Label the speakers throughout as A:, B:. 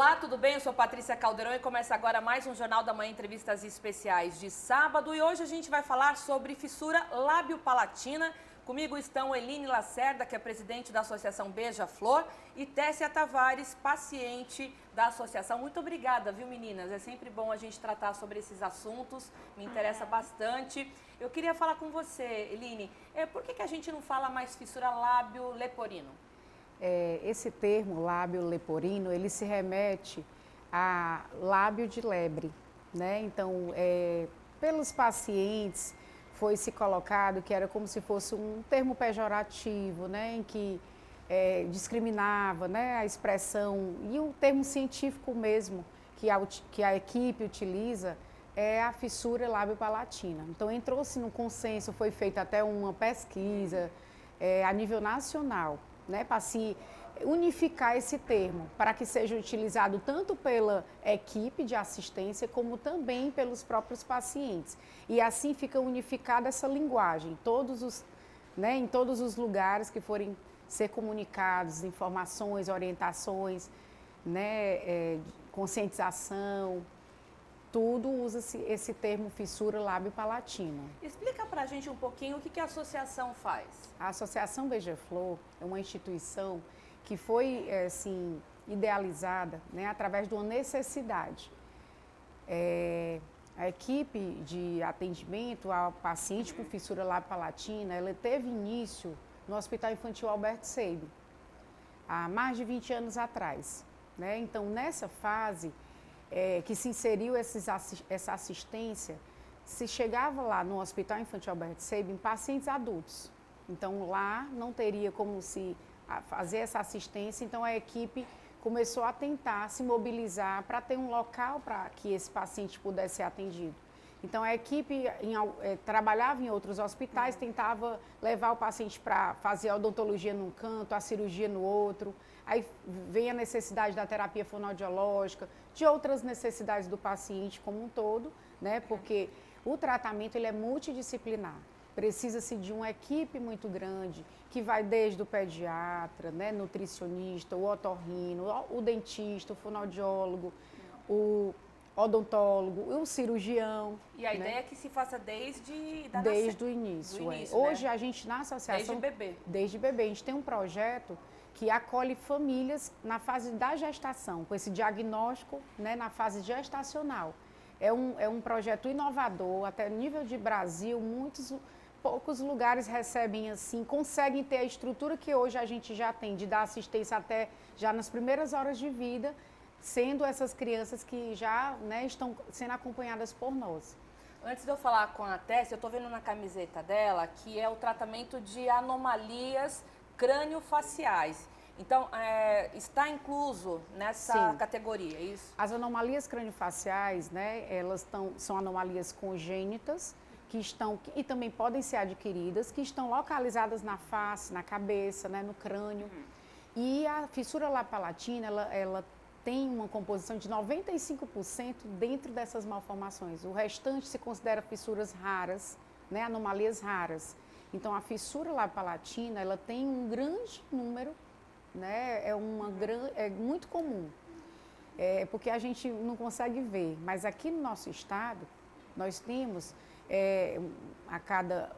A: Olá, tudo bem? Eu sou Patrícia Caldeirão e começa agora mais um Jornal da Manhã, entrevistas especiais de sábado. E hoje a gente vai falar sobre fissura lábio-palatina. Comigo estão Eline Lacerda, que é presidente da Associação Beija-Flor, e Tessia Tavares, paciente da associação. Muito obrigada, viu, meninas? É sempre bom a gente tratar sobre esses assuntos, me interessa bastante. Eu queria falar com você, Eline, por que a gente não fala mais fissura lábio-leporino?
B: Esse termo lábio leporino, ele se remete a lábio de lebre, né? Então, pelos pacientes foi se colocado que era como se fosse um termo pejorativo, né? Em que discriminava, né, a expressão, e o termo científico mesmo que a equipe utiliza é a fissura lábio-palatina. Então, entrou-se no consenso, foi feita até uma pesquisa a nível nacional, né, para se unificar esse termo, para que seja utilizado tanto pela equipe de assistência, como também pelos próprios pacientes. E assim fica unificada essa linguagem, em todos os lugares que forem ser comunicados, informações, orientações, né, conscientização, tudo usa-se esse termo fissura lábio-palatina.
A: Explica pra gente um pouquinho o que a associação faz.
B: A Associação Beija-Flor é uma instituição que foi, idealizada, né, através de uma necessidade. A equipe de atendimento ao paciente com fissura lábio-palatina, ela teve início no Hospital Infantil Alberto Seib, há mais de 20 anos atrás, né? Então, nessa fase que se inseriu essa assistência, se chegava lá no Hospital Infantil Alberto Seib em pacientes adultos. Então, lá não teria como se fazer essa assistência, então a equipe começou a tentar se mobilizar para ter um local para que esse paciente pudesse ser atendido. Então, a equipe trabalhava em outros hospitais, tentava levar o paciente para fazer a odontologia num canto, a cirurgia no outro. Aí vem a necessidade da terapia fonoaudiológica, de outras necessidades do paciente como um todo, né? Porque o tratamento ele é multidisciplinar. Precisa-se de uma equipe muito grande, que vai desde o pediatra, né, nutricionista, o otorrino, o dentista, o fonoaudiólogo, o odontólogo, o cirurgião.
A: E a ideia é que se faça desde
B: o início.
A: Hoje,
B: né? A gente na associação...
A: Desde bebê.
B: Desde bebê. A gente tem um projeto que acolhe famílias na fase da gestação, com esse diagnóstico, né, na fase gestacional. É um projeto inovador, até nível de Brasil, poucos lugares recebem assim, conseguem ter a estrutura que hoje a gente já tem, de dar assistência até já nas primeiras horas de vida, sendo essas crianças que já, né, estão sendo acompanhadas por nós.
A: Antes de eu falar com a Tessia, eu estou vendo na camiseta dela que é o tratamento de anomalias crâniofaciais. Então, está incluso nessa
B: Sim.
A: categoria, é isso?
B: As anomalias crâniofaciais, né, são anomalias congênitas, e também podem ser adquiridas, que estão localizadas na face, na cabeça, né, no crânio. E a fissura lábio-palatina, ela tem uma composição de 95% dentro dessas malformações. O restante se considera fissuras raras, né, anomalias raras. Então, a fissura lábio-palatina, ela tem um grande número, né, é muito comum, porque a gente não consegue ver. Mas aqui no nosso estado, nós temos, a cada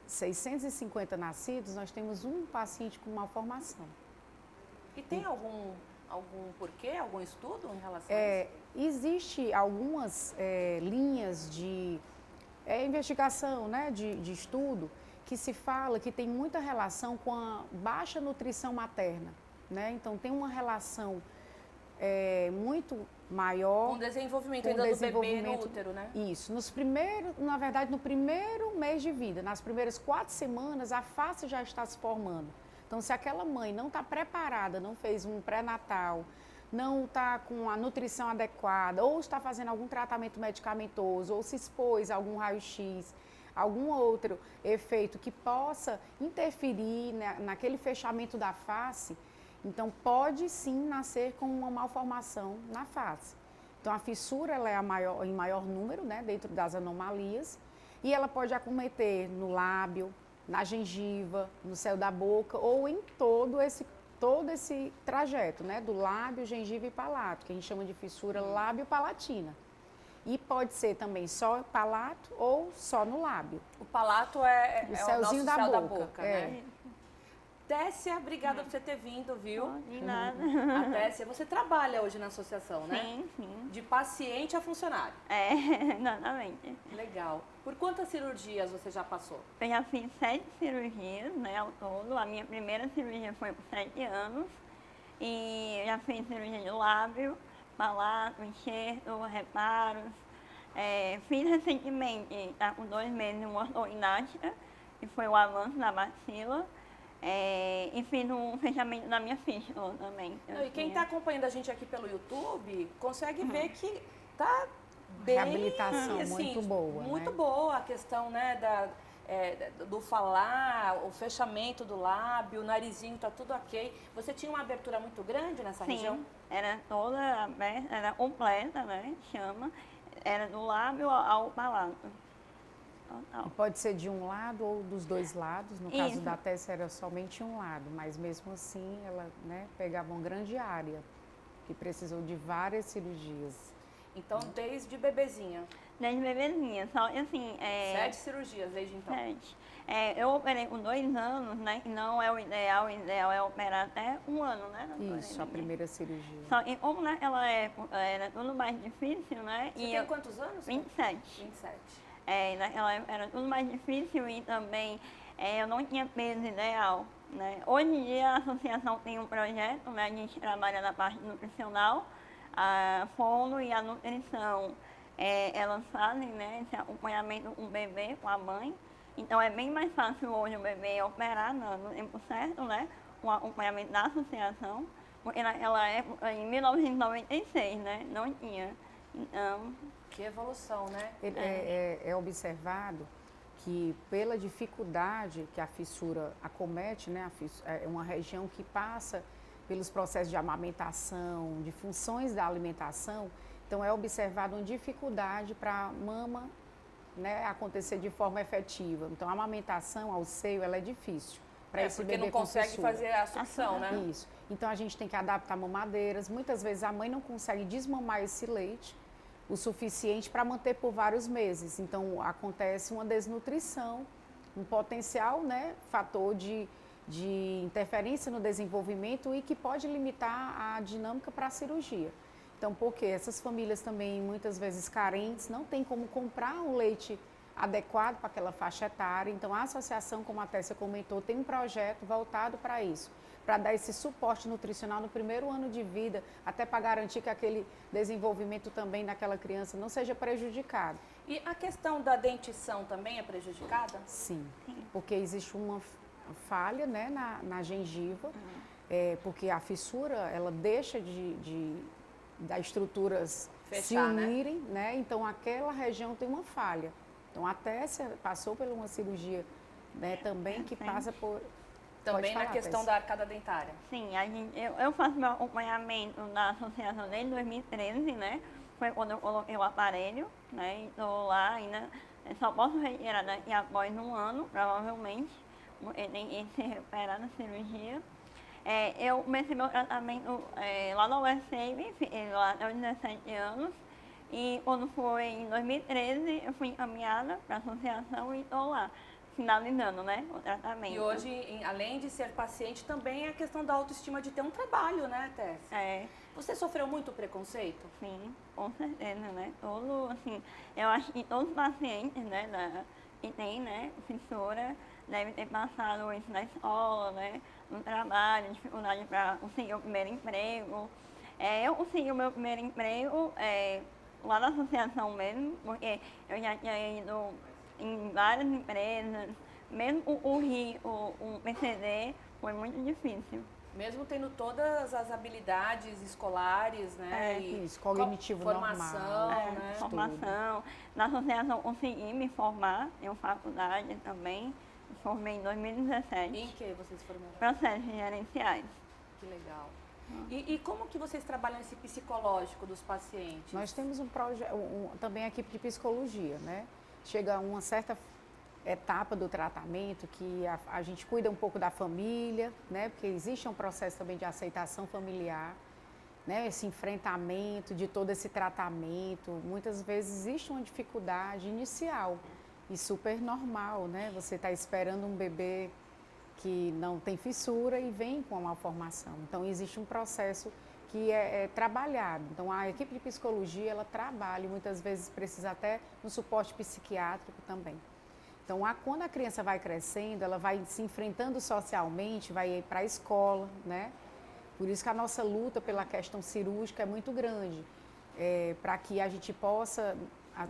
B: 650 nascidos, nós temos um paciente com malformação.
A: E tem algum porquê, algum estudo em relação a isso?
B: Existe algumas linhas de investigação, né, de estudo, que se fala que tem muita relação com a baixa nutrição materna, né? Então, tem uma relação muito maior...
A: Com o desenvolvimento ainda do bebê no útero, né?
B: Isso. Na verdade, no primeiro mês de vida, nas primeiras 4 semanas, a face já está se formando. Então, se aquela mãe não está preparada, não fez um pré-natal, não está com a nutrição adequada, ou está fazendo algum tratamento medicamentoso, ou se expôs a algum raio-x, algum outro efeito que possa interferir naquele fechamento da face, então pode sim nascer com uma malformação na face. Então a fissura ela é em maior número, né, dentro das anomalias, e ela pode acometer no lábio, na gengiva, no céu da boca ou em todo esse todo esse trajeto, né? Do lábio, gengiva e palato, que a gente chama de fissura lábio-palatina. E pode ser também só palato ou só no lábio.
A: O palato é
B: O
A: o
B: céuzinho
A: nosso céu
B: da
A: da boca, né? Tessia, obrigada por você ter vindo, viu?
C: De nada.
A: A Tessia, você trabalha hoje na associação, né?
C: Sim, sim.
A: De paciente a funcionário.
C: É, exatamente.
A: Legal. Por quantas cirurgias você já passou?
C: Eu já fiz 7 cirurgias, né, ao todo. A minha primeira cirurgia foi por 7 anos. E eu já fiz cirurgia de lábio, palato, enxerto, reparos. Fiz recentemente, tá com 2 meses, uma ortognática, que foi o avanço da maxila. E fiz um fechamento da minha fístula também.
A: Não, e quem está acompanhando a gente aqui pelo YouTube consegue ver que tá bem...
B: Reabilitação muito boa,
A: muito
B: né?
A: boa a questão, né, do falar, o fechamento do lábio, o narizinho, tá tudo ok. Você tinha uma abertura muito grande nessa região?
C: Sim, era toda aberta, era completa, né, chama. Era do lábio ao palato.
B: E pode ser de um lado ou dos 2 lados. No caso
C: Isso.
B: da Tessia era somente um lado, mas mesmo assim ela, né, pegava uma grande área, que precisou de várias cirurgias.
A: Então, desde bebezinha.
C: Desde bebezinha, só que assim...
A: 7 cirurgias desde então.
C: 7. Eu operei com 2 anos, né, e não é o ideal é operar até 1 ano, né?
B: Isso, a primeira cirurgia.
C: Só que como, né, era tudo mais difícil, né?
A: Você tem quantos anos?
C: 27.
A: 27.
C: Naquela época era tudo mais difícil e também eu não tinha peso ideal, né? Hoje em dia a associação tem um projeto, né? A gente trabalha na parte nutricional, a fono e a nutrição. Elas fazem, né, esse acompanhamento com o bebê, com a mãe. Então é bem mais fácil hoje o bebê operar no tempo certo, né? Com o acompanhamento da associação. Porque naquela época, em 1996, né? Não tinha. Então...
A: Que evolução, né?
B: É observado que pela dificuldade que a fissura acomete, né, é uma região que passa pelos processos de amamentação, de funções da alimentação, então é observado uma dificuldade para a mama, né, acontecer de forma efetiva. Então a amamentação ao seio ela é difícil para esse
A: porque
B: bebê
A: não
B: com
A: consegue
B: fissura.
A: fazer a sucção, né?
B: Isso. Então a gente tem que adaptar mamadeiras. Muitas vezes a mãe não consegue desmamar esse leite o suficiente para manter por vários meses. Então, acontece uma desnutrição, um potencial, né, fator de interferência no desenvolvimento e que pode limitar a dinâmica para a cirurgia. Então, porque essas famílias também, muitas vezes carentes, não têm como comprar um leite adequado para aquela faixa etária. Então, a associação, como a Tessia comentou, tem um projeto voltado para isso, para dar esse suporte nutricional no primeiro ano de vida, até para garantir que aquele desenvolvimento também daquela criança não seja prejudicado.
A: E a questão da dentição também é prejudicada?
B: Sim, porque existe uma falha, né, na gengiva, porque a fissura, ela deixa das estruturas
A: Fechar,
B: se unirem, né? Então aquela região tem uma falha. Então a Tessia passou por uma cirurgia, né, também que passa por...
A: Também na questão da arcada dentária.
C: Sim, eu faço meu acompanhamento na associação desde 2013, né? Foi quando eu coloquei o aparelho, né? E estou lá ainda, só posso retirar daqui após 1 ano, provavelmente, porque tem que se recuperar da cirurgia. Eu comecei meu tratamento lá no USAID, fiquei lá até os 17 anos. E quando foi em 2013, eu fui encaminhada para a associação e estou lá, finalizando, né, o tratamento.
A: E hoje, além de ser paciente, também é a questão da autoestima de ter um trabalho, né, Tessia? Você sofreu muito preconceito?
C: Sim, com certeza, né? Eu acho que todos os pacientes, né, que tem, né, fissura, devem ter passado isso na escola, né, no trabalho, dificuldade para conseguir o primeiro emprego. Eu consegui o meu primeiro emprego lá na associação mesmo, porque eu já tinha ido em várias empresas, mesmo o PCD foi muito difícil.
A: Mesmo tendo todas as habilidades escolares, né?
B: Isso, cognitivo
A: formação,
B: normal.
A: né?
C: Formação. Na associação consegui me formar em faculdade também. Me formei em 2017.
A: E em que vocês formaram?
C: Processos gerenciais.
A: Que legal. E como que vocês trabalham esse psicológico dos pacientes?
B: Nós temos um projeto, também a equipe de psicologia, né? Chega a uma certa etapa do tratamento, que a gente cuida um pouco da família, né? Porque existe um processo também de aceitação familiar, né? Esse enfrentamento de todo esse tratamento. Muitas vezes existe uma dificuldade inicial e super normal, né? Você está esperando um bebê que não tem fissura e vem com uma malformação. Então, existe um processo que é trabalhado. Então, a equipe de psicologia, ela trabalha e muitas vezes precisa até um suporte psiquiátrico também. Então, quando a criança vai crescendo, ela vai se enfrentando socialmente, vai para a escola, né? Por isso que a nossa luta pela questão cirúrgica é muito grande, para que a gente possa,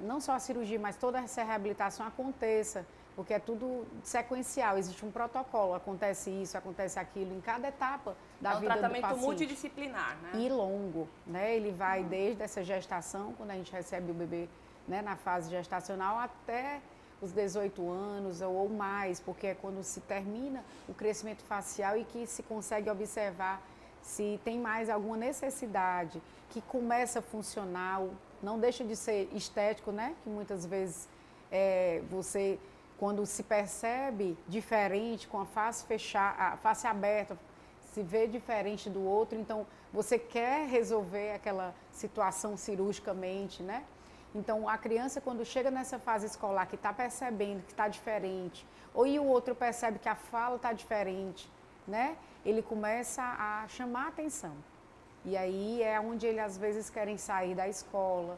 B: não só a cirurgia, mas toda essa reabilitação aconteça, porque é tudo sequencial, existe um protocolo, acontece isso, acontece aquilo, em cada etapa da vida do paciente.
A: É um tratamento multidisciplinar, né?
B: E longo, né? Ele vai desde essa gestação, quando a gente recebe o bebê, né, na fase gestacional, até os 18 anos ou mais, porque é quando se termina o crescimento facial e que se consegue observar se tem mais alguma necessidade, que começa a funcionar, não deixa de ser estético, né? Que muitas vezes você, quando se percebe diferente, com a face fechada, a face aberta, se vê diferente do outro, então você quer resolver aquela situação cirurgicamente, né? Então, a criança, quando chega nessa fase escolar, que está percebendo que está diferente, ou e o outro percebe que a fala está diferente, né? Ele começa a chamar a atenção. E aí é onde eles, às vezes, querem sair da escola,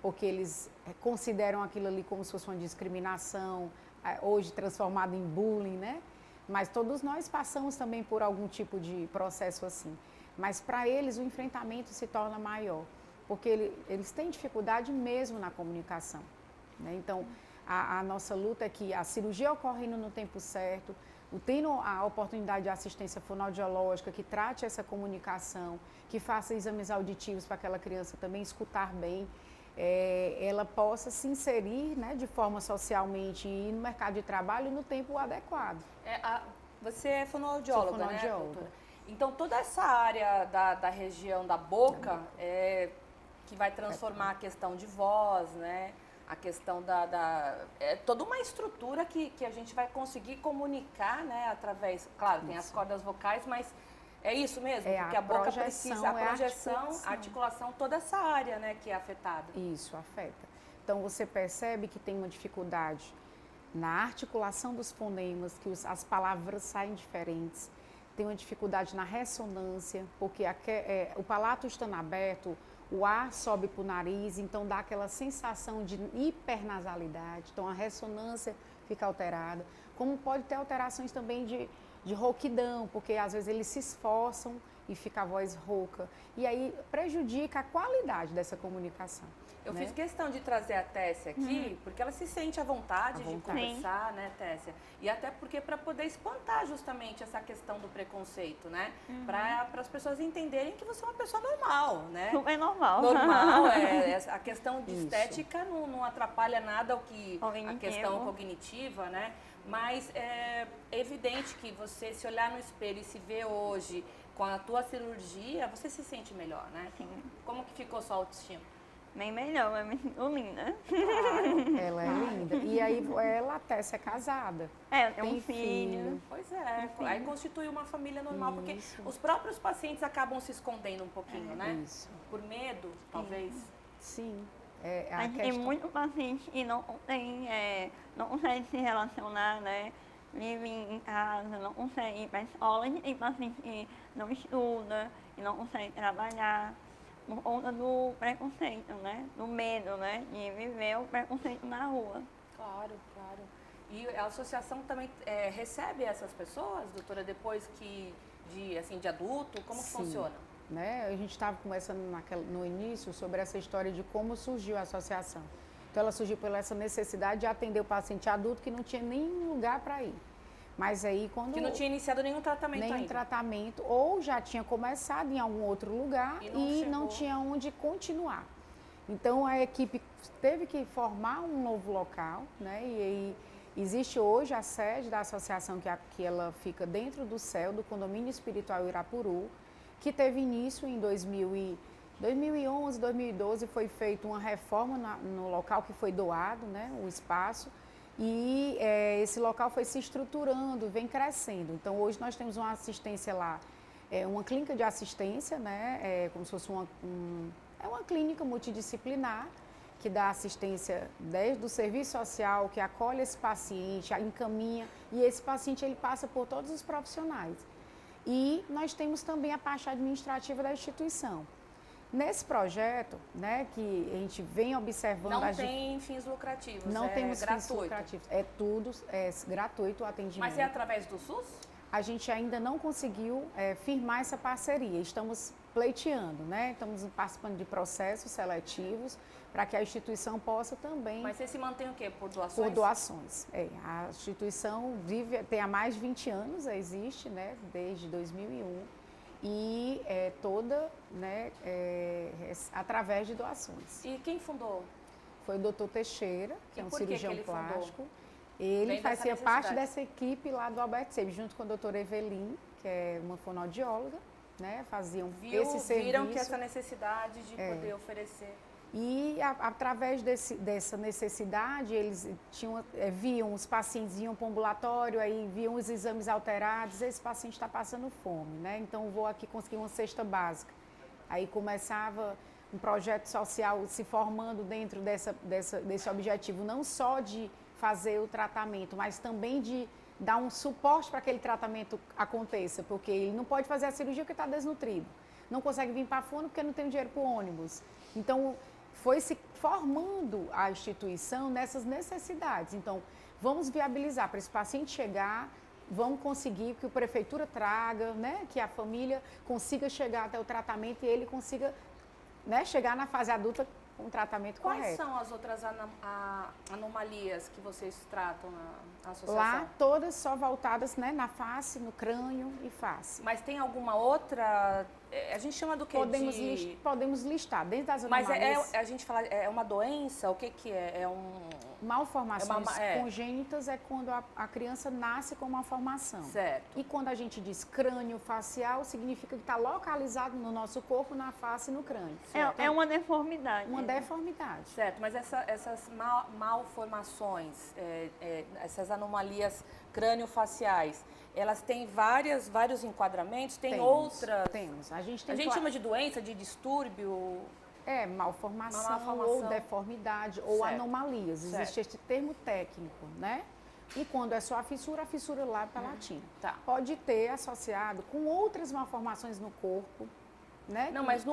B: porque eles consideram aquilo ali como se fosse uma discriminação, hoje transformado em bullying, né? Mas todos nós passamos também por algum tipo de processo assim. Mas para eles o enfrentamento se torna maior, porque eles têm dificuldade mesmo na comunicação, né? Então, a nossa luta é que a cirurgia ocorrendo no tempo certo, tendo a oportunidade de assistência fonoaudiológica, que trate essa comunicação, que faça exames auditivos para aquela criança também escutar bem, ela possa se inserir, né, de forma socialmente e no mercado de trabalho no tempo adequado.
A: Você é fonoaudióloga,
B: Sou fonoaudióloga,
A: né, doutora? Então, toda essa área da região da boca que vai transformar a questão de voz, né? A questão é toda uma estrutura que a gente vai conseguir comunicar, né? Através, claro, tem as cordas vocais, mas é isso mesmo? Porque a boca precisa, a projeção, a articulação, toda essa área, né, que é afetada.
B: Isso, afeta. Então, você percebe que tem uma dificuldade na articulação dos fonemas, que as palavras saem diferentes. Tem uma dificuldade na ressonância, porque o palato estando aberto, o ar sobe para o nariz, então dá aquela sensação de hipernasalidade. Então, a ressonância fica alterada. Como pode ter alterações também de rouquidão, porque às vezes eles se esforçam e fica a voz rouca. E aí prejudica a qualidade dessa comunicação.
A: Eu fiz questão de trazer a Tessia aqui, porque ela se sente à vontade de conversar, né, Tessia? E até porque para poder espantar justamente essa questão do preconceito, né? Para as pessoas entenderem que você é uma pessoa normal, né?
C: É normal.
A: Normal, a questão de estética não atrapalha nada a questão cognitiva, né? Mas é evidente que você se olhar no espelho e se ver hoje com a tua cirurgia, você se sente melhor, né?
C: Sim.
A: Como que ficou sua autoestima?
C: Bem melhor, eu me sinto linda.
B: Claro, ela é linda. E aí a Tessia é casada.
C: Tem um filho.
A: Pois é, aí constitui uma família normal, porque os próprios pacientes acabam se escondendo um pouquinho, né?
B: Isso.
A: Por medo, talvez.
B: Sim.
C: A gente tem muito paciente que não consegue se relacionar, né? Vive em casa, não consegue ir para a escola. A gente tem paciente que não estuda e não consegue trabalhar por conta do preconceito, né? Do medo, né? De viver o preconceito na rua.
A: Claro, claro. E a associação também recebe essas pessoas, doutora, depois de adulto? Como que funciona?
B: Né? A gente estava conversando no início sobre essa história de como surgiu a associação. Então, ela surgiu pela essa necessidade de atender o paciente adulto que não tinha nenhum lugar para ir. Mas aí quando...
A: Que não tinha iniciado nenhum tratamento ainda.
B: Nenhum tratamento, ou já tinha começado em algum outro lugar e não tinha onde continuar. Então, a equipe teve que formar um novo local, né? E aí existe hoje a sede da associação que ela fica dentro do CEL, do Condomínio Espiritual Irapuru, que teve início em 2011, 2012, foi feita uma reforma no local que foi doado, né, o espaço, E esse local foi se estruturando, vem crescendo. Então, hoje nós temos uma assistência lá, uma clínica de assistência, né? Como se fosse uma clínica multidisciplinar, que dá assistência desde o serviço social, que acolhe esse paciente, encaminha, e esse paciente ele passa por todos os profissionais. E nós temos também a parte administrativa da instituição. Nesse projeto, né, que a gente vem observando...
A: Não tem fins lucrativos,
B: não temos
A: gratuito.
B: fins lucrativos, é tudo gratuito o atendimento.
A: Mas é através do SUS?
B: A gente ainda não conseguiu firmar essa parceria, estamos pleiteando, né? Estamos participando de processos seletivos para que a instituição possa também...
A: Mas você se mantém o quê? Por doações?
B: Por doações. A instituição tem há mais de 20 anos, existe, né? Desde 2001. E toda, né, através de doações.
A: E quem fundou?
B: Foi o doutor Teixeira, que é um cirurgião plástico.
A: Ele
B: fazia parte dessa equipe lá do Alberto Seib, junto com a doutora Evelyn, que é uma fonoaudióloga, né, faziam esse serviço.
A: Viram que essa necessidade de poder oferecer.
B: E através dessa necessidade, eles viam os pacientes iam para o ambulatório, aí viam os exames alterados, esse paciente está passando fome, né? Então vou aqui conseguir uma cesta básica. Aí começava um projeto social se formando dentro desse objetivo, não só de fazer o tratamento, mas também de dar um suporte para que aquele tratamento aconteça, porque ele não pode fazer a cirurgia porque está desnutrido, não consegue vir para a fono porque não tem dinheiro para o ônibus. Então, foi se formando a instituição nessas necessidades. Então, vamos viabilizar para esse paciente chegar, vamos conseguir que a prefeitura traga, né, que a família consiga chegar até o tratamento e ele consiga, né, chegar na fase adulta com o tratamento correto.
A: Quais são as outras anomalias que vocês tratam na associação?
B: Lá, todas só voltadas, né, na face, no crânio e face.
A: Mas tem alguma outra... A gente chama do quê?
B: Podemos listar, dentro das anomalias...
A: Mas a gente fala, é uma doença? O que é?
B: Malformações congênitas é quando a criança nasce com malformação.
A: Certo.
B: E quando a gente diz crânio facial, significa que está localizado no nosso corpo, na face e no crânio.
C: É uma deformidade.
B: Uma deformidade.
A: Certo, mas essas malformações, essas anomalias crânio-faciais, elas têm vários enquadramentos?
B: Temos. A gente
A: chama de doença, de distúrbio...
B: malformação ou deformidade ou anomalias.
A: Certo.
B: Existe este termo técnico, né? E quando é só a fissura lábio-palatina.
A: Tá.
B: Pode ter associado com outras malformações no corpo, né?
A: Não, mas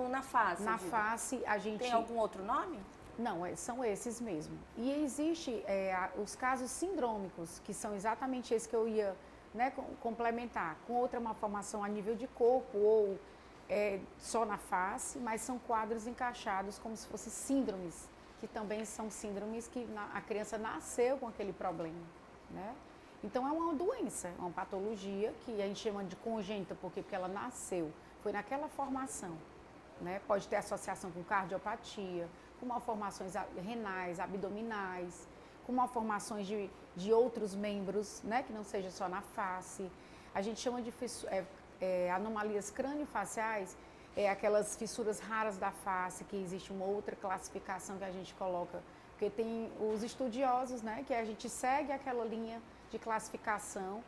A: na face.
B: Na face a gente...
A: Tem algum outro nome?
B: Não, são esses mesmo. E existe os casos sindrômicos, que são exatamente esses que eu ia, né, complementar, com outra malformação a nível de corpo ou só na face, mas são quadros encaixados como se fossem síndromes, que também são síndromes que a criança nasceu com aquele problema, né? Então é uma doença, é uma patologia que a gente chama de congênita, porque ela nasceu, foi naquela formação, né? Pode ter associação com cardiopatia, com malformações renais, abdominais, com malformações de outros membros, né? Que não seja só na face. A gente chama de anomalias crânio-faciais, aquelas fissuras raras da face, que existe uma outra classificação que a gente coloca, porque tem os estudiosos, né, que a gente segue aquela linha de classificação.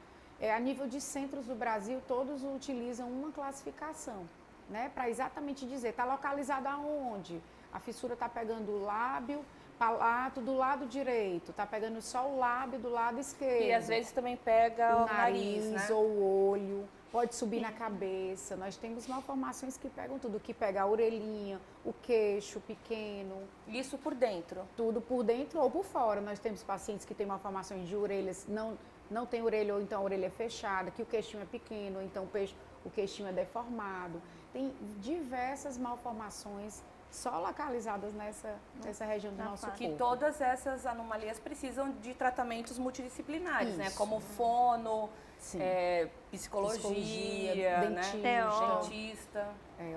B: A nível de centros do Brasil, todos utilizam uma classificação, né, para exatamente dizer, está localizada aonde? A fissura está pegando o lábio, palato do lado direito, está pegando só o lábio do lado esquerdo.
A: E às vezes também pega o nariz, né?
B: Ou o olho, pode subir na cabeça. Nós temos malformações que pegam tudo, que pega a orelhinha, o queixo pequeno.
A: Isso por dentro?
B: Tudo por dentro ou por fora. Nós temos pacientes que têm malformações de orelhas, não tem orelha ou então a orelha é fechada, que o queixinho é pequeno, ou então o queixinho é deformado. Tem diversas malformações só localizadas nessa região do nosso corpo.
A: Que todas essas anomalias precisam de tratamentos multidisciplinares,
B: Isso.
A: né? Como fono, psicologia, dentista,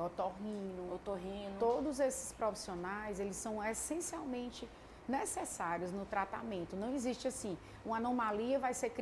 A: otorrino.
B: Todos esses profissionais, eles são essencialmente necessários no tratamento. Não existe assim, uma anomalia vai ser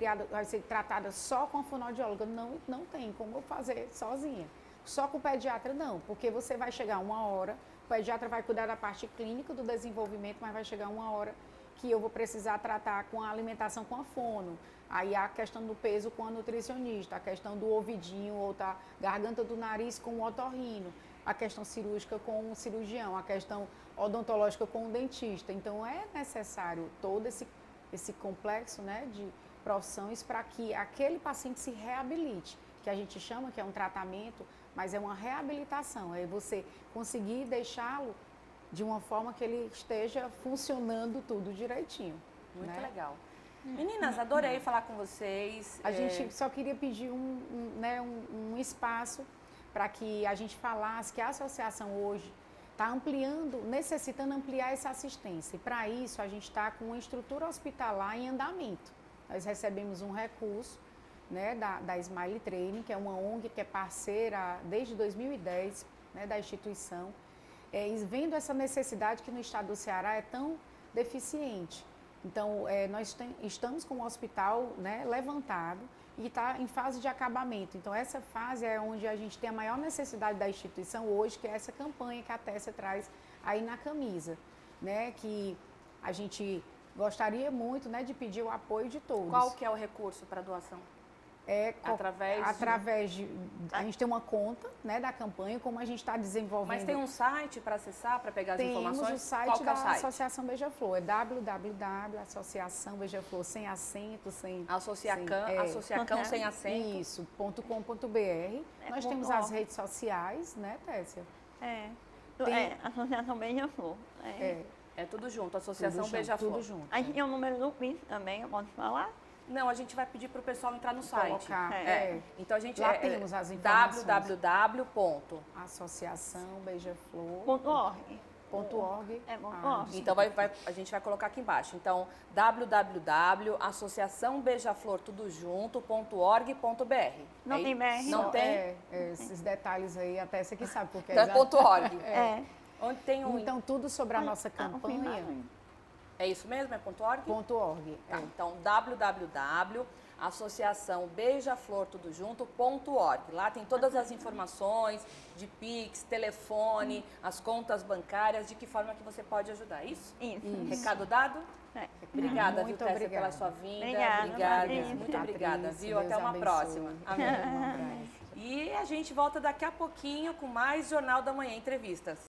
B: tratada só com a fonoaudióloga. Não tem como eu fazer sozinha. Só com o pediatra não, porque você vai chegar uma hora, o pediatra vai cuidar da parte clínica do desenvolvimento, mas vai chegar uma hora que eu vou precisar tratar com a alimentação com a fono. Aí a questão do peso com a nutricionista, a questão do ouvidinho ou da garganta do nariz com o otorrino, a questão cirúrgica com o cirurgião, a questão odontológica com o dentista. Então é necessário todo esse complexo, né, de profissões para que aquele paciente se reabilite, que a gente chama que é um tratamento, mas é uma reabilitação, é você conseguir deixá-lo de uma forma que ele esteja funcionando tudo direitinho.
A: Muito
B: né?
A: legal. Meninas, adorei falar com vocês.
B: A gente só queria pedir um espaço para que a gente falasse que a associação hoje está necessitando ampliar essa assistência. E para isso a gente está com uma estrutura hospitalar em andamento. Nós recebemos um recurso, né, da Smile Training, que é uma ONG que é parceira desde 2010, né, da instituição, e vendo essa necessidade que no estado do Ceará é tão deficiente. Então, nós estamos com o hospital, né, levantado e está em fase de acabamento. Então, essa fase é onde a gente tem a maior necessidade da instituição hoje, que é essa campanha que a Tessia traz aí na camisa, né, que a gente gostaria muito, né, de pedir o apoio de todos.
A: Qual que é o recurso para doação?
B: A gente tem uma conta, né, da campanha, como a gente está desenvolvendo.
A: Mas tem um site para acessar, para pegar as informações?
B: Temos o site
A: Qual que é o site?
B: Associação Beija-Flor, é www.associação Beija-Flor, sem acento, sem...
A: Associacão sem acento.
B: Isso, .com.br. Nós temos as redes sociais, né, Tessia?
C: Associação Beija-Flor.
A: É tudo junto, Associação Beija-Flor.
B: Tudo junto.
C: A gente tem o número do PIX também, eu posso falar?
A: Não, a gente vai pedir para o pessoal entrar no site.
B: Colocar,
A: Então a gente
B: lá temos as informações.
C: www.associaçãobeijaflor.org.
A: Então a gente vai colocar aqui embaixo. Então www.associaçãobeijaflor.org.br.
C: Não tem BR?
A: Não tem?
B: Esses detalhes aí, até você que sabe porque
A: Então é .org.
C: Onde
A: tem um...
B: Então tudo sobre a nossa campanha.
A: É isso mesmo? É .org?
B: .org.
A: Tá, então www.associaçãobeijaflor.org. Lá tem todas as informações de Pix, telefone, as contas bancárias, de que forma que você pode ajudar. Isso?
C: Isso.
A: Recado dado? Obrigada,
B: Muito
A: viu, Tessia,
B: obrigada.
A: pela sua vinda.
C: Obrigada.
A: Muito obrigada,
B: Patrícia,
A: viu?
B: Deus
A: Até uma
B: abençoe.
A: próxima. Amém.
B: Um abraço.
A: E a gente volta daqui a pouquinho com mais Jornal da Manhã Entrevistas.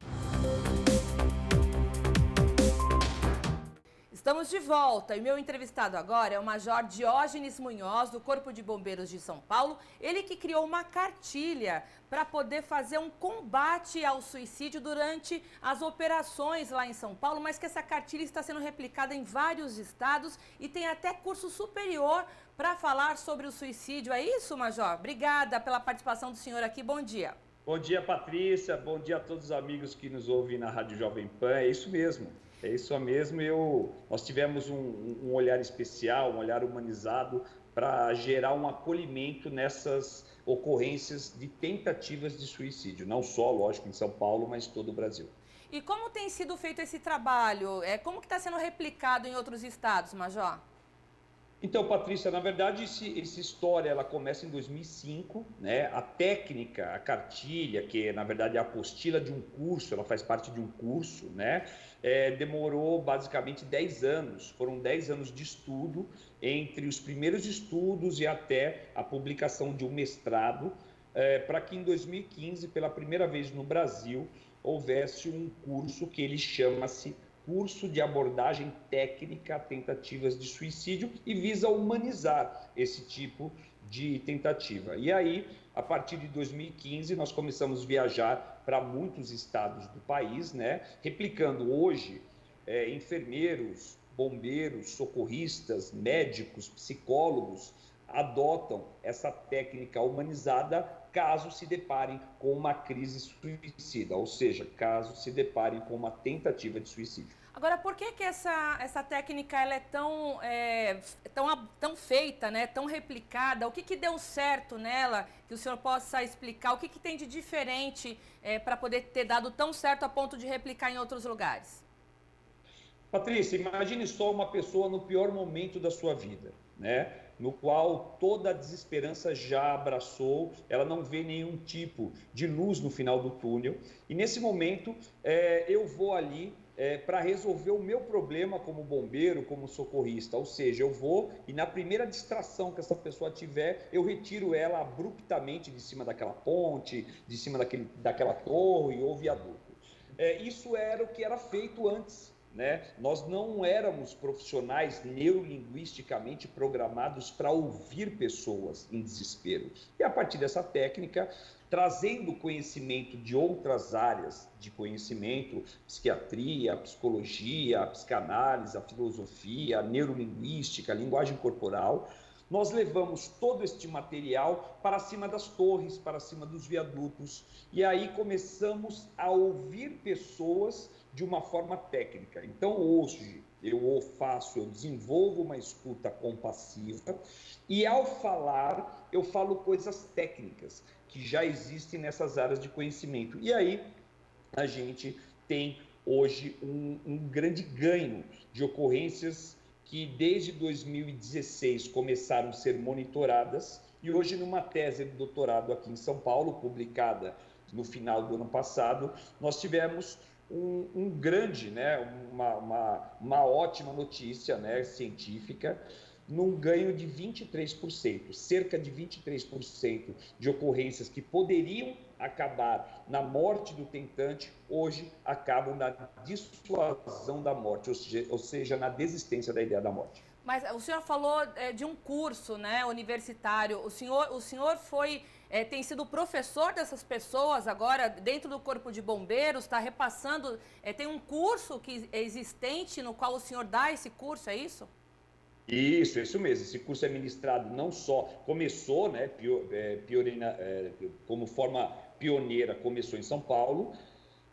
A: Estamos de volta e meu entrevistado agora é o Major Diógenes Munhoz, do Corpo de Bombeiros de São Paulo. Ele que criou uma cartilha para poder fazer um combate ao suicídio durante as operações lá em São Paulo, mas que essa cartilha está sendo replicada em vários estados e tem até curso superior para falar sobre o suicídio. É isso, Major? Obrigada pela participação do senhor aqui. Bom dia.
D: Bom dia, Patrícia. Bom dia a todos os amigos que nos ouvem na Rádio Jovem Pan. É isso mesmo. É isso mesmo. Nós tivemos um olhar especial, um olhar humanizado para gerar um acolhimento nessas ocorrências de tentativas de suicídio. Não só, lógico, em São Paulo, mas todo o Brasil.
A: E como tem sido feito esse trabalho? Como que está sendo replicado em outros estados, Major?
D: Então, Patrícia, na verdade, essa história ela começa em 2005, né? A técnica, a cartilha, que na verdade é a apostila de um curso, ela faz parte de um curso, né? Demorou basicamente 10 anos, foram 10 anos de estudo, entre os primeiros estudos e até a publicação de um mestrado, para que em 2015, pela primeira vez no Brasil, houvesse um curso que ele chama-se Curso de Abordagem Técnica a Tentativas de Suicídio e visa humanizar esse tipo de tentativa. E aí, a partir de 2015, nós começamos a viajar para muitos estados do país, né? Replicando hoje enfermeiros, bombeiros, socorristas, médicos, psicólogos adotam essa técnica humanizada caso se deparem com uma crise suicida, ou seja, caso se deparem com uma tentativa de suicídio.
A: Agora, por que essa técnica ela é tão feita, né, tão replicada? O que deu certo nela, que o senhor possa explicar? O que tem de diferente para poder ter dado tão certo a ponto de replicar em outros lugares?
D: Patrícia, imagine só uma pessoa no pior momento da sua vida, né? No qual toda a desesperança já abraçou, ela não vê nenhum tipo de luz no final do túnel. E nesse momento, eu vou ali para resolver o meu problema como bombeiro, como socorrista. Ou seja, eu vou e na primeira distração que essa pessoa tiver, eu retiro ela abruptamente de cima daquela ponte, de cima daquela torre ou viaduto. Isso era o que era feito antes, né? Nós não éramos profissionais neurolinguisticamente programados para ouvir pessoas em desespero. E a partir dessa técnica, trazendo conhecimento de outras áreas de conhecimento, psiquiatria, a psicologia, a psicanálise, a filosofia, a neurolinguística, a linguagem corporal, nós levamos todo este material para cima das torres, para cima dos viadutos, e aí começamos a ouvir pessoas de uma forma técnica. Então, hoje, eu desenvolvo uma escuta compassiva, e ao falar, eu falo coisas técnicas que já existem nessas áreas de conhecimento. E aí, a gente tem hoje um grande ganho de ocorrências que desde 2016 começaram a ser monitoradas, e hoje numa tese de doutorado aqui em São Paulo, publicada no final do ano passado, nós tivemos um grande, né, uma ótima notícia, né, científica, num ganho de 23%, cerca de 23% de ocorrências que poderiam acabar na morte do tentante, hoje acabam na dissuasão da morte, ou seja, na desistência da ideia da morte.
A: Mas o senhor falou de um curso, né, universitário. O senhor tem sido professor dessas pessoas agora dentro do Corpo de Bombeiros, está repassando, tem um curso que é existente no qual o senhor dá esse curso, é isso?
D: Isso mesmo. Esse curso é ministrado não só, começou, né, como forma pioneira, começou em São Paulo,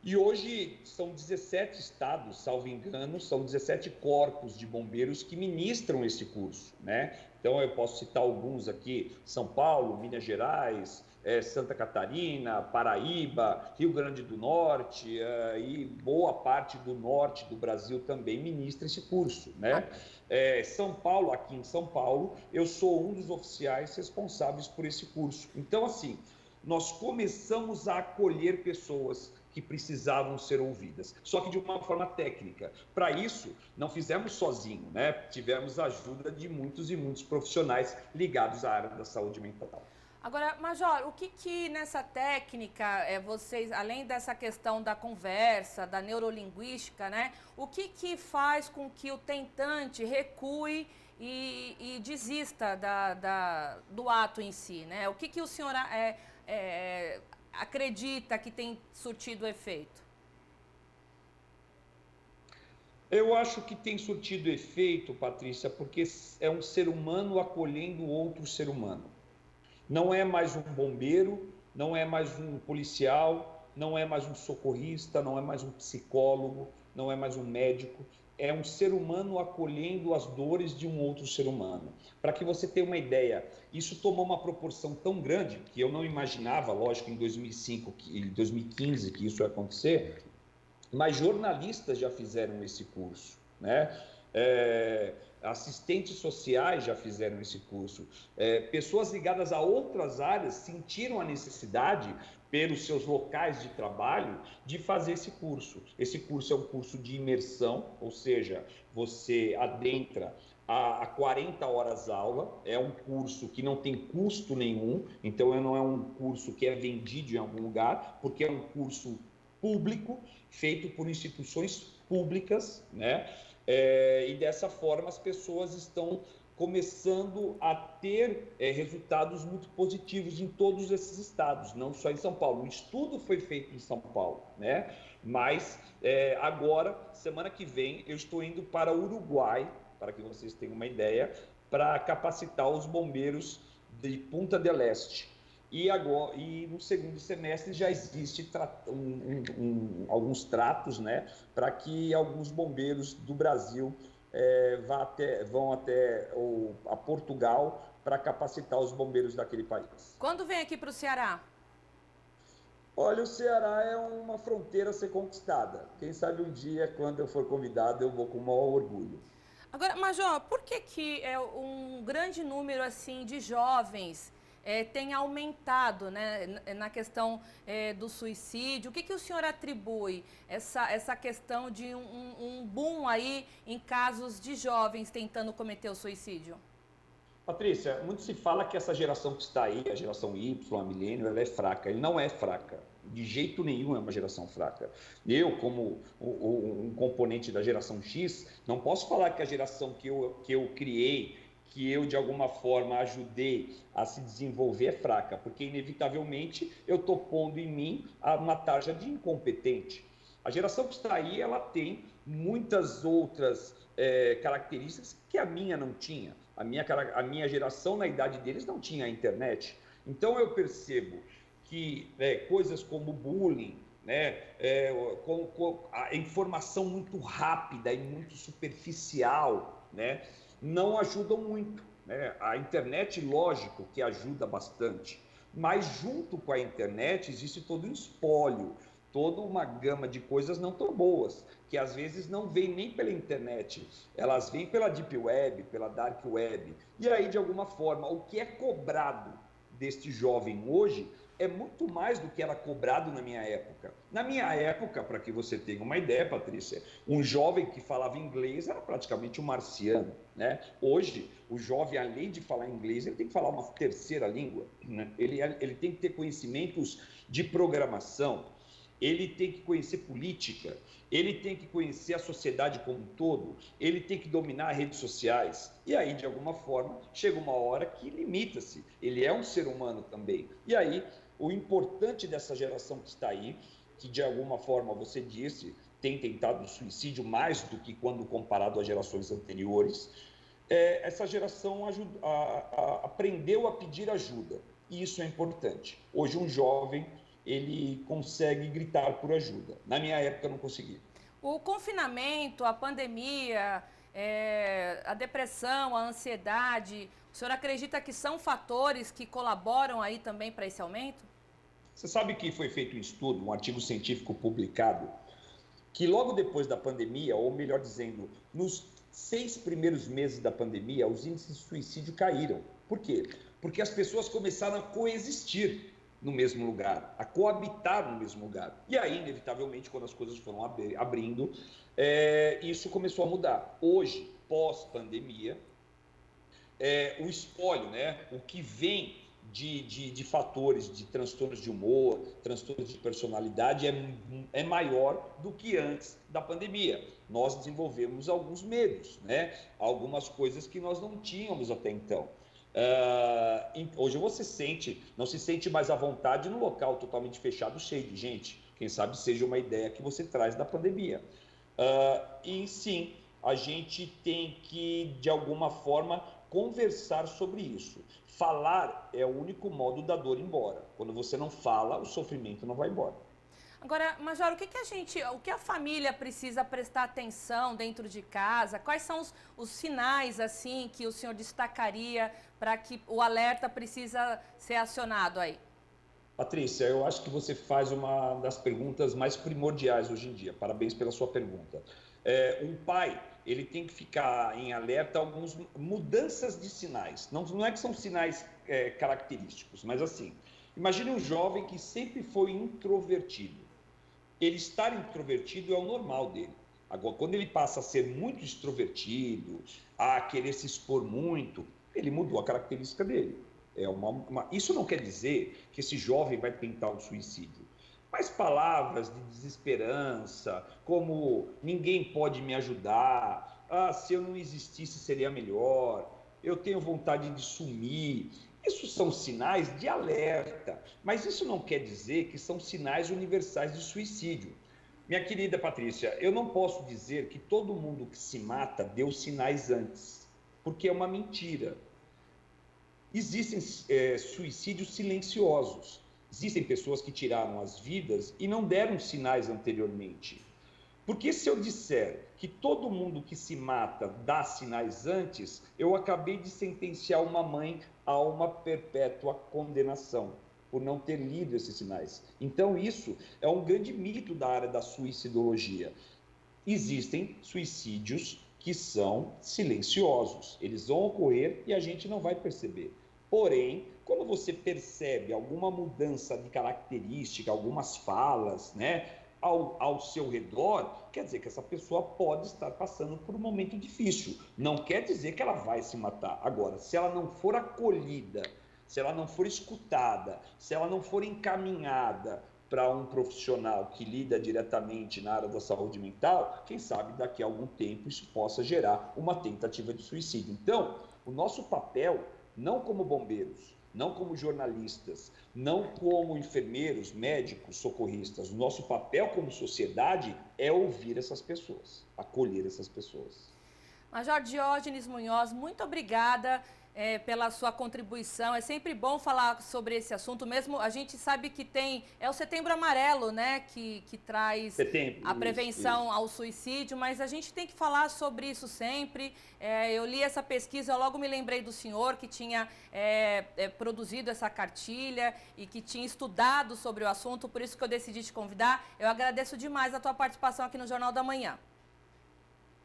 D: e hoje são 17 estados, salvo engano, são 17 corpos de bombeiros que ministram esse curso, né? Então eu posso citar alguns aqui: São Paulo, Minas Gerais, Santa Catarina, Paraíba, Rio Grande do Norte, e boa parte do norte do Brasil também ministra esse curso, né? São Paulo, aqui em São Paulo, eu sou um dos oficiais responsáveis por esse curso. Então, assim, nós começamos a acolher pessoas que precisavam ser ouvidas, só que de uma forma técnica. Para isso, não fizemos sozinho, né? Tivemos a ajuda de muitos e muitos profissionais ligados à área da saúde mental.
A: Agora, Major, o que nessa técnica, vocês, além dessa questão da conversa, da neurolinguística, né? O que faz com que o tentante recue e desista do ato em si, né? O que o senhor acredita que tem surtido efeito?
D: Eu acho que tem surtido efeito, Patrícia, porque é um ser humano acolhendo outro ser humano. Não é mais um bombeiro, não é mais um policial, não é mais um socorrista, não é mais um psicólogo, não é mais um médico. É um ser humano acolhendo as dores de um outro ser humano. Para que você tenha uma ideia, isso tomou uma proporção tão grande que eu não imaginava, lógico, em 2005, em 2015 que isso ia acontecer, mas jornalistas já fizeram esse curso, né? Assistentes sociais já fizeram esse curso, pessoas ligadas a outras áreas sentiram a necessidade, pelos seus locais de trabalho, de fazer esse curso. Esse curso é um curso de imersão, ou seja, você adentra a 40 horas aula, é um curso que não tem custo nenhum, então não é um curso que é vendido em algum lugar, porque é um curso público, feito por instituições públicas, né? E dessa forma as pessoas estão começando a ter resultados muito positivos em todos esses estados, não só em São Paulo. O estudo foi feito em São Paulo, né? Mas agora, semana que vem, eu estou indo para o Uruguai, para que vocês tenham uma ideia, para capacitar os bombeiros de Punta del Este. E no segundo semestre já existe alguns tratos, né, para que alguns bombeiros do Brasil vão até a Portugal para capacitar os bombeiros daquele país.
A: Quando vem aqui para o Ceará?
D: Olha, o Ceará é uma fronteira a ser conquistada. Quem sabe um dia, quando eu for convidado, eu vou com o maior orgulho.
A: Agora, Major, por que um grande número assim de jovens tem aumentado, né, na questão do suicídio. O que o senhor atribui essa questão de um boom aí em casos de jovens tentando cometer o suicídio?
D: Patrícia, muito se fala que essa geração que está aí, a geração Y, a milênio, ela é fraca. Ele não é fraca. De jeito nenhum é uma geração fraca. Eu, como um componente da geração X, não posso falar que a geração que eu criei, que eu de alguma forma ajudei a se desenvolver é fraca, porque inevitavelmente eu estou pondo em mim uma tarja de incompetente. A geração que está aí, ela tem muitas outras características que a minha não tinha. A minha geração, na idade deles, não tinha internet. Então eu percebo que coisas como bullying, né, a informação muito rápida e muito superficial, né, não ajudam muito, né? A internet, lógico que ajuda bastante, mas junto com a internet existe todo um espólio, toda uma gama de coisas não tão boas, que às vezes não vêm nem pela internet, elas vêm pela deep web, pela dark web. E aí, de alguma forma, o que é cobrado deste jovem hoje é muito mais do que era cobrado na minha época. Na minha época, para que você tenha uma ideia, Patrícia, um jovem que falava inglês era praticamente um marciano, né? Hoje, o jovem, além de falar inglês, ele tem que falar uma terceira língua, né? Ele tem que ter conhecimentos de programação, ele tem que conhecer política, ele tem que conhecer a sociedade como um todo, ele tem que dominar as redes sociais. E aí, de alguma forma, chega uma hora que limita-se. Ele é um ser humano também. E aí, o importante dessa geração que está aí, que de alguma forma, você disse, tem tentado suicídio mais do que quando comparado às gerações anteriores, essa geração aprendeu a pedir ajuda. E isso é importante. Hoje, um jovem, ele consegue gritar por ajuda. Na minha época, eu não conseguia.
A: O confinamento, a pandemia, a depressão, a ansiedade, o senhor acredita que são fatores que colaboram aí também para esse aumento?
D: Você sabe que foi feito um estudo, um artigo científico publicado, que logo depois da pandemia, ou melhor dizendo, nos 6 primeiros meses da pandemia, os índices de suicídio caíram. Por quê? Porque as pessoas começaram a coexistir no mesmo lugar, a coabitar no mesmo lugar. E aí, inevitavelmente, quando as coisas foram abrindo, isso começou a mudar. Hoje, pós-pandemia, o espólio, né, o que vem de fatores, de transtornos de humor, transtornos de personalidade, é maior do que antes da pandemia. Nós desenvolvemos alguns medos, né, algumas coisas que nós não tínhamos até então. Hoje você não se sente mais à vontade no local totalmente fechado, cheio de gente. Quem sabe seja uma ideia que você traz da pandemia. E sim, a gente tem que, de alguma forma, conversar sobre isso. Falar é o único modo da dor ir embora. Quando você não fala, o sofrimento não vai embora.
A: Agora, Major, o que a família precisa prestar atenção dentro de casa? Quais são os sinais, assim, que o senhor destacaria para que o alerta precisa ser acionado aí?
D: Patrícia, eu acho que você faz uma das perguntas mais primordiais hoje em dia. Parabéns pela sua pergunta. Um pai, ele tem que ficar em alerta a algumas mudanças de sinais. Não é que são sinais característicos, mas assim, imagine um jovem que sempre foi introvertido. Ele estar introvertido é o normal dele. Agora, quando ele passa a ser muito extrovertido, a querer se expor muito, ele mudou a característica dele. Isso não quer dizer que esse jovem vai tentar o suicídio. Mas palavras de desesperança, como ninguém pode me ajudar, se eu não existisse seria melhor, eu tenho vontade de sumir. Isso são sinais de alerta, mas isso não quer dizer que são sinais universais de suicídio. Minha querida Patrícia, eu não posso dizer que todo mundo que se mata deu sinais antes, porque é uma mentira. Existem suicídios silenciosos. Existem pessoas que tiraram as vidas e não deram sinais anteriormente. Porque se eu disser que todo mundo que se mata dá sinais antes, eu acabei de sentenciar uma mãe a uma perpétua condenação, por não ter lido esses sinais. Então isso é um grande mito da área da suicidologia. Existem suicídios que são silenciosos, eles vão ocorrer e a gente não vai perceber. Porém, quando você percebe alguma mudança de característica, algumas falas, né, ao seu redor, quer dizer que essa pessoa pode estar passando por um momento difícil. Não quer dizer que ela vai se matar. Agora, se ela não for acolhida, se ela não for escutada, se ela não for encaminhada para um profissional que lida diretamente na área da saúde mental, quem sabe daqui a algum tempo isso possa gerar uma tentativa de suicídio. Então, o nosso papel, não como bombeiros, não como jornalistas, não como enfermeiros, médicos, socorristas, o nosso papel como sociedade é ouvir essas pessoas, acolher essas pessoas.
A: Major Diógenes Munhoz, muito obrigada pela sua contribuição. É sempre bom falar sobre esse assunto, mesmo a gente sabe que é o Setembro Amarelo, né, que traz a prevenção ao suicídio, mas a gente tem que falar sobre isso sempre. Eu li essa pesquisa, eu logo me lembrei do senhor que tinha produzido essa cartilha e que tinha estudado sobre o assunto, por isso que eu decidi te convidar. Eu agradeço demais a tua participação aqui no Jornal da Manhã.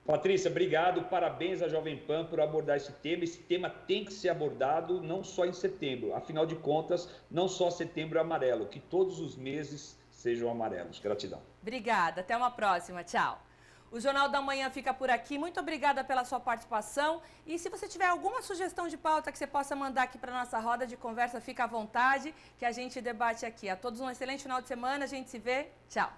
D: Patrícia, obrigado, parabéns à Jovem Pan por abordar esse tema. Esse tema tem que ser abordado não só em setembro, afinal de contas, não só setembro é amarelo, que todos os meses sejam amarelos. Gratidão.
A: Obrigada, até uma próxima, tchau. O Jornal da Manhã fica por aqui, muito obrigada pela sua participação e se você tiver alguma sugestão de pauta que você possa mandar aqui para a nossa roda de conversa, fica à vontade que a gente debate aqui. A todos um excelente final de semana, a gente se vê, tchau.